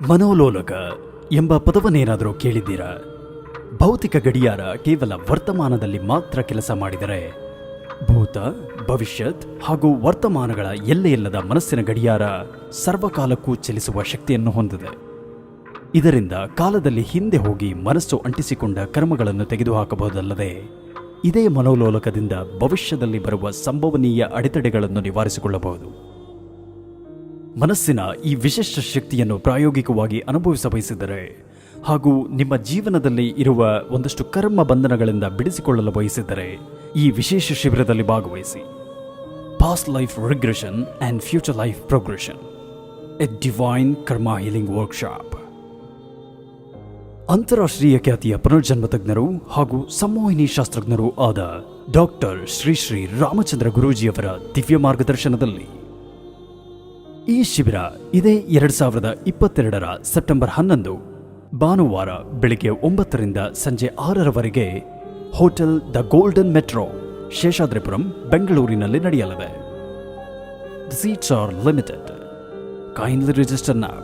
ಮನೋಲೋಲಕ ಎಂಬ ಪದವನ್ನೇನಾದರೂ ಕೇಳಿದ್ದೀರಾ? ಭೌತಿಕ ಗಡಿಯಾರ ಕೇವಲ ವರ್ತಮಾನದಲ್ಲಿ ಮಾತ್ರ ಕೆಲಸ ಮಾಡಿದರೆ, ಭೂತ, ಭವಿಷ್ಯತ್ ಹಾಗೂ ವರ್ತಮಾನಗಳ ಎಲ್ಲೆಯಿಲ್ಲದ ಮನಸ್ಸಿನ ಗಡಿಯಾರ ಸರ್ವಕಾಲಕ್ಕೂ ಚಲಿಸುವ ಶಕ್ತಿಯನ್ನು ಹೊಂದಿದೆ. ಇದರಿಂದ ಕಾಲದಲ್ಲಿ ಹಿಂದೆ ಹೋಗಿ ಮನಸ್ಸು ಅಂಟಿಸಿಕೊಂಡ ಕರ್ಮಗಳನ್ನು ತೆಗೆದುಹಾಕಬಹುದಲ್ಲದೆ, ಇದೇ ಮನೋಲೋಲಕದಿಂದ ಭವಿಷ್ಯದಲ್ಲಿ ಬರುವ ಸಂಭವನೀಯ ಅಡೆತಡೆಗಳನ್ನು ನಿವಾರಿಸಿಕೊಳ್ಳಬಹುದು. ಮನಸ್ಸಿನ ಈ ವಿಶಿಷ್ಟ ಶಕ್ತಿಯನ್ನು ಪ್ರಾಯೋಗಿಕವಾಗಿ ಅನುಭವಿಸ ಬಯಸಿದರೆ ಹಾಗೂ ನಿಮ್ಮ ಜೀವನದಲ್ಲಿ ಇರುವ ಒಂದಷ್ಟು ಕರ್ಮ ಬಂಧನಗಳಿಂದ ಬಿಡಿಸಿಕೊಳ್ಳಲು ಬಯಸಿದರೆ ಈ ವಿಶೇಷ ಶಿಬಿರದಲ್ಲಿ ಭಾಗವಹಿಸಿ. Past life regression and future life progression, A divine ಕರ್ಮ ಹೀಲಿಂಗ್ ವರ್ಕ್ಶಾಪ್. ಅಂತಾರಾಷ್ಟ್ರೀಯ ಖ್ಯಾತಿಯ ಪುನರ್ಜನ್ಮ ತಜ್ಞರು ಹಾಗೂ ಸಂಮೋಹಿನಿ ಶಾಸ್ತ್ರಜ್ಞರೂ ಆದ ಡಾಕ್ಟರ್ ಶ್ರೀ ಶ್ರೀ ರಾಮಚಂದ್ರ ಗುರೂಜಿಯವರ ದಿವ್ಯ ಮಾರ್ಗದರ್ಶನದಲ್ಲಿ ಈ ಶಿಬಿರ ಇದೇ 2022 ಸೆಪ್ಟೆಂಬರ್ 11 ಭಾನುವಾರ ಬೆಳಿಗ್ಗೆ 9 ರಿಂದ ಸಂಜೆ 6ರವರೆಗೆ Hotel The Golden Metro, Seshadripuram, ಬೆಂಗಳೂರಿನಲ್ಲಿ ನಡೆಯಲಿದೆ. The seats are limited. Kindly register now.